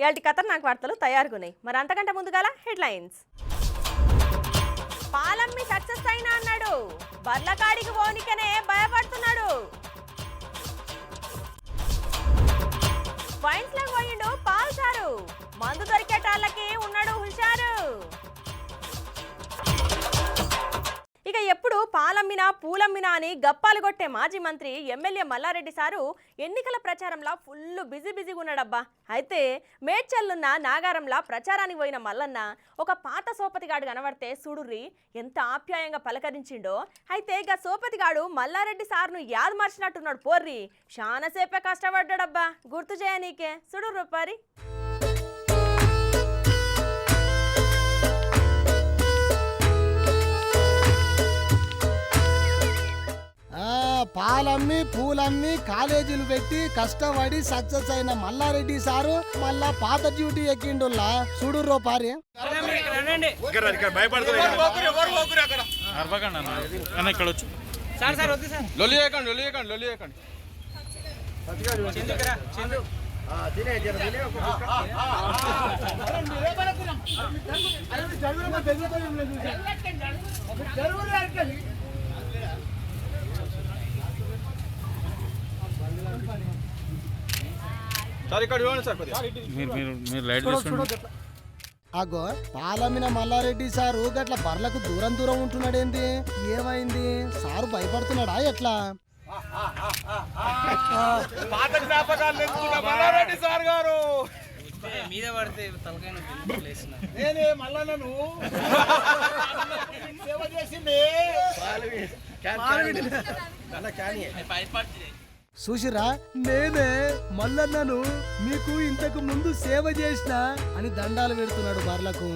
ఇయాల్టి ఖతర్నాక్ వార్తలు తయారుగున్నాయి. మరి అంతకంటే ముందుగాల హెడ్లైన్స్. పాలమ్మి సక్సెస్ అయినా అన్నాడు, బర్లకాడికి పోనికనే భయపడుతున్నాడు. వైన్స్ లో పోయిండు పాల్సారు, మందు దొరికేటాళ్ళకి ఉన్నాడు హుషారు. ఇక ఎప్పుడు పాలమ్మినా పూలమ్మినా అని గప్పాలు కొట్టే మాజీ మంత్రి ఎమ్మెల్యే మల్లారెడ్డి సారు ఎన్నికల ప్రచారంలో ఫుల్ బిజీగా ఉన్నాడబ్బా. అయితే మేడ్చల్లున్న నాగారంలా ప్రచారానికి పోయిన మల్లన్న ఒక పాత సోపతిగాడు కనబడితే చూడుర్రి ఎంత ఆప్యాయంగా పలకరించిండో. అయితే ఇక సోపతిగాడు మల్లారెడ్డి సార్ను యాద్ మార్చినట్టున్నాడు. పోర్రి చాలాసేపే కష్టపడ్డాడబ్బా, గుర్తు చేయనీకే. చూడుర్రు పారి. పాలమ్మి పూలమ్మి కాలేజీలు పెట్టి కష్టపడి సక్సెస్ అయిన మల్లారెడ్డి సారు మళ్ళా పాత డ్యూటీ ఎక్కిండుల్లా. చూడుర్రో పారి. అగో పాలమ్మిన మల్లారెడ్డి సారు గట్ల బర్లకు దూరం ఉంటున్నాడేంది? ఏమైంది? సారు భయపడుతున్నాడా ఎట్లా? మల్లారెడ్డి సార్ గారు మీద పడితే నేనే మల్లన్నను సేవ చేసింది. చూసిరా, నేనే మల్లన్నను మీకు ఇంతకు ముందు సేవ చేసిన అని దండాలు పెడుతున్నాడు బర్లకు.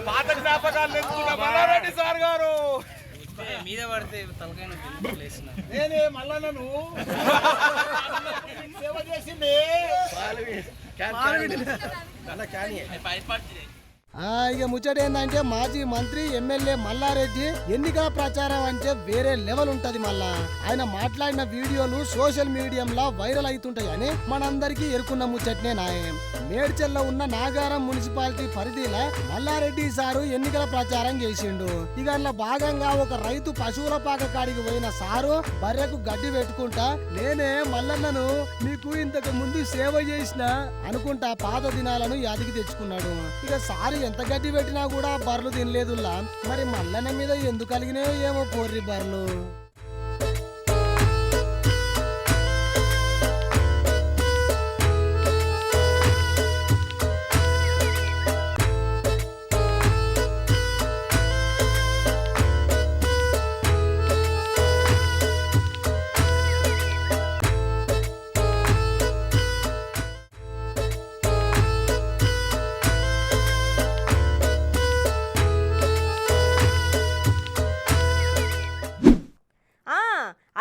పాత జ్ఞాపకాలు తెచ్చుకున్న మల్లారెడ్డి సార్ గారు మీద పడితే నేనే మల్లన్నను సేవ చేసింది. ఇక ముచ్చట ఏంటంటే మాజీ మంత్రి ఎమ్మెల్యే మల్లారెడ్డి ఎన్నికల ప్రచారం అంటే వేరే లెవెల్ ఉంటది. మళ్ళా ఆయన మాట్లాడిన వీడియోలు సోషల్ మీడియాలో వైరల్ అవుతుంటాయి అని మనందరికీ ఎరుకున్న ముచ్చటనే నాయం. మేడ్చల్లో ఉన్న నాగారం మున్సిపాలిటీ పరిధిలో మల్లారెడ్డి సారు ఎన్నికల ప్రచారం చేసిండు. ఇక అందులో భాగంగా ఒక రైతు పశువుల పాక కాడికి పోయిన సారు బర్రెకు గడ్డి పెట్టుకుంటా నేనే మల్లన్నను మీకు ఇంతకు ముందు సేవ చేసిన అనుకుంటా పాత దినాలను యాదికి తెచ్చుకున్నాడు. ఇక సారు ఎంత గడ్డి పెట్టినా కూడా బర్రెలు తినలేదుల్లా. మరి మల్లన్న మీద ఎందుకు కలిగినాయో ఏమో పోర్రి బర్రెలు.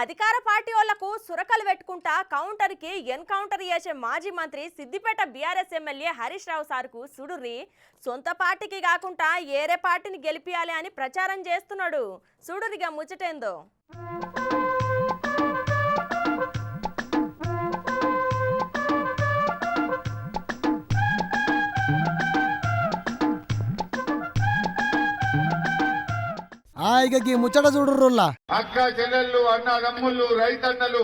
అధికార పార్టీ వాళ్లకు సురకలు పెట్టుకుంటా కౌంటర్కి ఎన్కౌంటర్ చేసే మాజీ మంత్రి సిద్దిపేట బీఆర్ఎస్ ఎమ్మెల్యే హరీష్ రావు సార్కు సుడుర్రి సొంత పార్టీకి కాకుండా ఏరే పార్టీని గెలిపియాలి అని ప్రచారం చేస్తున్నాడు. సుడురిగా ముచ్చటేందో. ఇక ముచ్చట చూడుర్రుల్లా. అక్క చెల్లెళ్ళు, అన్న తమ్ముళ్ళు, రైతన్నలు,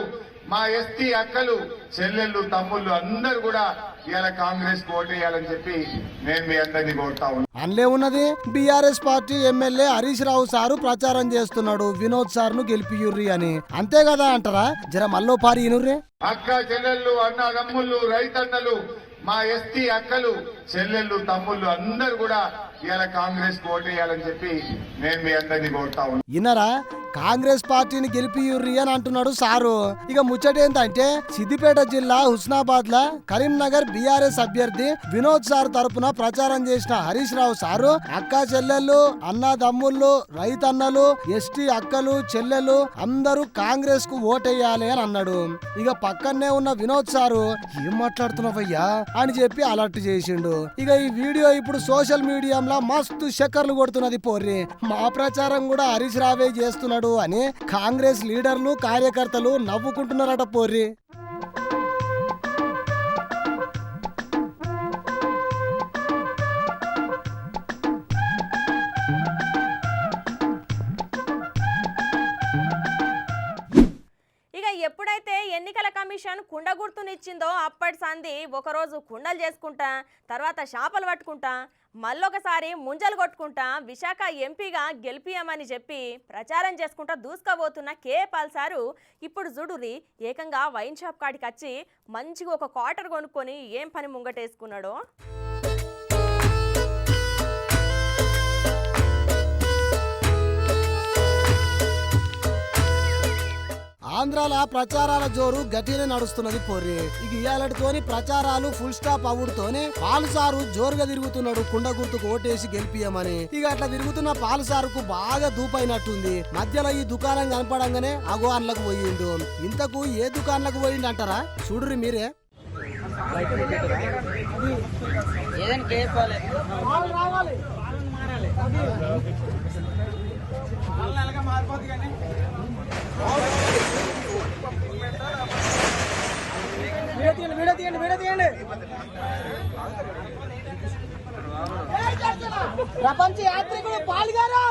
మా ఎస్టీ అక్కలు చెల్లెళ్ళు తమ్ముళ్ళు అందరూ కూడా ఇవాళ కాంగ్రెస్ ఓటేయాలని చెప్పి నేను మీ అందరినీ కోరుతా ఉన్నాను. అందులో ఉన్నది BRS party MLA Harish Rao sir ప్రచారం చేస్తున్నాడు వినోద్ సార్ ను గెలిపియుర్రి అని. అంతే కదా అంటారా? జర మల్లో పారి ఇనుర్రే. అక్క చెల్లెళ్ళు, అన్న తమ్ముళ్ళు, రైతన్నలు, మా ఎస్టీ అక్కలు చెల్లెళ్ళు తమ్ముళ్ళు అందరూ కూడా ఇవాళ కాంగ్రెస్ ఓటేయాలని చెప్పి నేను మీ అందరినీ కోరుతా ఉన్నాను. ఇన్నరా కాంగ్రెస్ పార్టీని గెలిపియుర్రి అని అంటున్నాడు సారు. ఇక ముచ్చట ఏంటంటే సిద్దిపేట జిల్లా హుస్నాబాద్ లా కరీంనగర్ బీఆర్ఎస్ అభ్యర్థి వినోద్ సార్ తరపున ప్రచారం చేసిన హరీష్ రావు సారు అక్క చెల్లెళ్ళు, అన్నదమ్ముళ్ళు, రైతన్నలు, ఎస్టీ అక్కలు చెల్లెళ్ళు అందరూ కాంగ్రెస్ కు ఓటేయాలి అని అన్నాడు. ఇక పక్కనే ఉన్న వినోద్ సారు ఏం మాట్లాడుతున్నావయ్యా అని చెప్పి అలర్ట్ చేసిండు. ఇక ఈ వీడియో ఇప్పుడు సోషల్ మీడియాలో మస్తు చక్కర్లు కొడుతున్నది పోర్రి. మా ప్రచారం కూడా హరీష్ రావే చేస్తున్నాడు అని కాంగ్రెస్ లీడర్లు కార్యకర్తలు నవ్వుకుంటున్నారట పోర్రి. ఎప్పుడైతే ఎన్నికల కమిషన్ కుండ గుర్తునిచ్చిందో అప్పటి సంది ఒకరోజు కుండలు చేసుకుంటా, తర్వాత చేపలు పట్టుకుంటా, మళ్ళొకసారి ముంజలు కొట్టుకుంటా విశాఖ ఎంపీగా గెలిపియమని చెప్పి ప్రచారం చేసుకుంటా దూసుకపోతున్న కేపాల్ సారు ఇప్పుడు చూడురి ఏకంగా వైన్ షాప్ కాడికి వచ్చి మంచిగా ఒక క్వార్టర్ కొనుక్కొని ఏం పని ముంగటేసుకున్నాడో. ఆంధ్రాల ప్రచారాల జోరు గట్టినే నడుస్తున్నది పోర్రి. ఇక ఇయాలతోని ప్రచారాలు ఫుల్ స్టాప్ అవుడుతోనే పాలుసారు జోరుగా తిరుగుతున్నాడు కుండ గుర్తుకు ఓటేసి గెలిపియమని. ఇక అట్లా తిరుగుతున్న పాలుసారుకు బాగా దూపైనట్టుంది. మధ్యలో ఈ దుకాణం కనపడంగానే అగో అండ్లకు పోయిండు. ఇంతకు ఏ దుకాణంలకు పోయిండు అంటారా? చూడురి మీరే. ప్రపంచ యాత్రికుడు పాల్గొరు.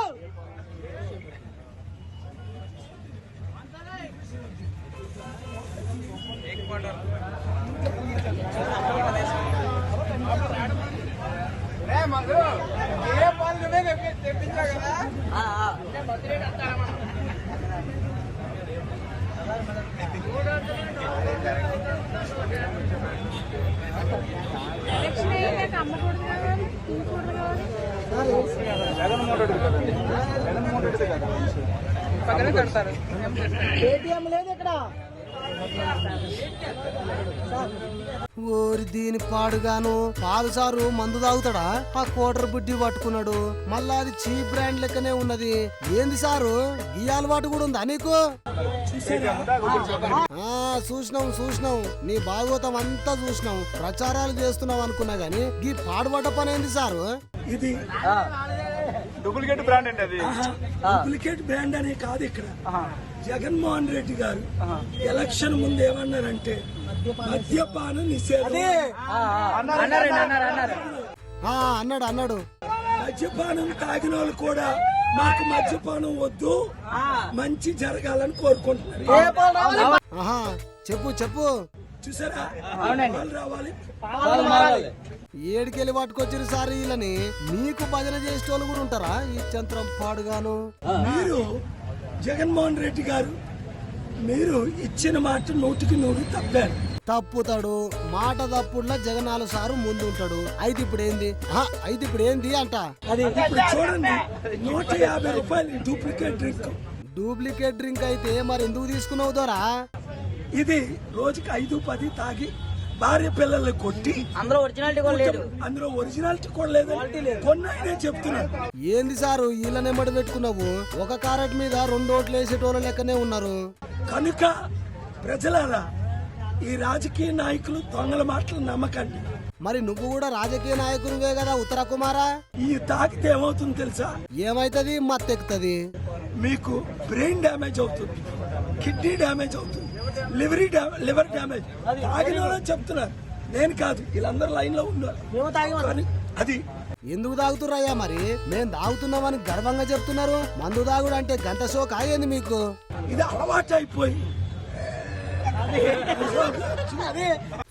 ఏటీఎం లేదు ఇక్కడ. ఓరి దీని పాడుగాను పాలుసారు మందు తాగుతాడా? ఆ కోటర్ బుడ్డి పట్టుకున్నాడు. మళ్ళా అది చీప్ బ్రాండ్ లెక్కనే ఉన్నది. ఏంది సారు ఈ అలవాటు కూడా ఉందా నీకు? చూసినాం నీ భాగవతం అంతా చూసినాం. ప్రచారాలు చేస్తున్నావు అనుకున్నా గాని ఈ పాడుబడ్డ పని ఏంది సారు? ఇది డూప్లికేట్ బ్రాండ్ అండి. అది డూప్లికేట్ బ్రాండ్ అనే కాదు. ఇక్కడ జగన్మోహన్ రెడ్డి గారు ఎలక్షన్ ముందు ఏమన్నారంటే మద్యపాన నిషేధం అన్నాడు. మద్యపానం తాగిన వాళ్ళు కూడా మాకు మద్యపానం వద్దు, మంచి జరగాలని కోరుకుంటున్నారు. చెప్పు చూసారా? రావాలి ఏడికెళ్ళి పట్టుకొచ్చారు సార్ వీళ్ళని. మీకు భజన చేసేటోళ్ళు కూడా ఉంటారా? ఈ చంత్రం పాడుగాను. మీరు జగన్మోహన్ రెడ్డి గారు మీరు ఇచ్చిన మాట 100% తప్పారు. తప్పుతాడు మాట తప్పుడులా జగనాలు సారు ముందు ఉంటాడు. అయితే ఇప్పుడు ఏంది అంట. ఇప్పుడు చూడండి 150 రూపాయలు డూప్లికేట్ డ్రింక్ అయితే మరి ఎందుకు తీసుకున్నావు దొరా? ఇది రోజుకి 5-10 తాగి భార్య పిల్లల్ని కొట్టి అందులో ఒరిజినాలిటీ కూడా లేదు. కొన్నాయనే చెప్తున్నారు. ఏంది సారు వీళ్ళనెమ్మడి పెట్టుకున్నావు? ఒక కారెట్ మీద 2 ఓట్లు వేసేటోళ్ళ లెక్కనే ఉన్నారు. కనుక ప్రజలారా ఈ రాజకీయ నాయకులు దొంగల మాటలు నమ్మకండి. మరి నువ్వు కూడా రాజకీయ నాయకునివే కదా ఉత్తర కుమారా. ఈ తాగితే ఏమవుతుంది తెలుసా? ఏమైతుంది? మత్తెక్కుతుంది. మీకు బ్రెయిన్ డ్యామేజ్ అవుతుంది, కిడ్నీ డ్యామేజ్ అవుతుంది, లివర్ డ్యామేజ్. తాగిన వాళ్ళని చెప్తున్నారు, నేను కాదు. వీళ్ళందరూ లైన్ లో ఉన్నారు. అది ఎందుకు తాగుతుర్రయ్యా? మరి మేము తాగుతున్నామని గర్వంగా చెప్తున్నారు. మందు తాగుడు అంటే గంట షోక్ అయ్యింది మీకు. ఇది అలవాటు అయిపోయి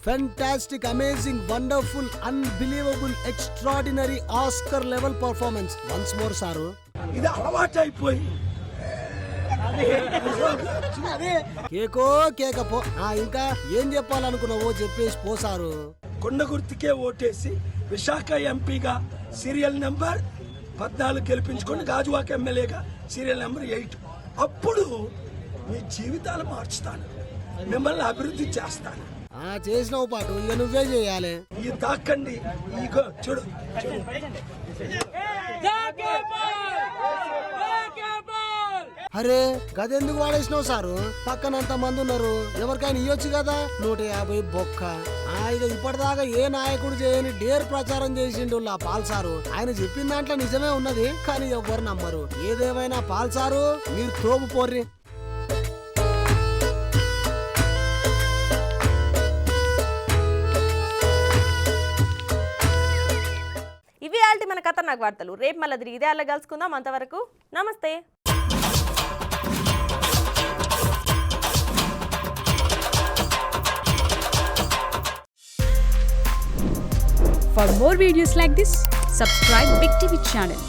fantastic, amazing, wonderful, unbelievable, extraordinary, Oscar level performance. Once more sir. ఇది అలవాటు అయిపోయి కేకపో. ఇంకా ఏం చెప్పాలనుకున్నావో చెప్పేసి పోసారు. కొండ గుర్తుకే ఓటేసి విశాఖ ఎంపీగా సీరియల్ నెంబర్ 14 గెలిపించుకొని గాజువాక ఎమ్మెల్యేగా సీరియల్ నెంబర్ 8 అప్పుడు మీ జీవితాలు మార్చుతాను, మిమ్మల్ని అభివృద్ధి చేస్తాను. చేసినావు పాటు ఇక నువ్వే చేయాలి. ఈ తాకండి ఈగో చూడు చూడు. అరే గదెందుకు వాడేసినావు సారు? పక్కనంత మంది ఉన్నారు, ఎవరికైనా ఇవ్వచ్చు కదా. 150 బొక్క. ఇక ఇప్పటిదాకా ఏ నాయకుడు చేయని డేర్ ప్రచారం చేసిండు ఆ పాల్సారు. ఆయన చెప్పిన దాంట్లో నిజమే ఉన్నది, కానీ ఎవ్వరు నమ్మరు. ఏదేమైనా పాల్సారు మీరు తోపు పోర్రి. ఇవి ఆల్టి మన ఖతర్నాక్ వార్తలు. రేపు మళ్ళీ తిరిగి ఇదే అలా కలుసుకుందాం. అంతవరకు నమస్తే. For more videos like this, subscribe Big TV channel.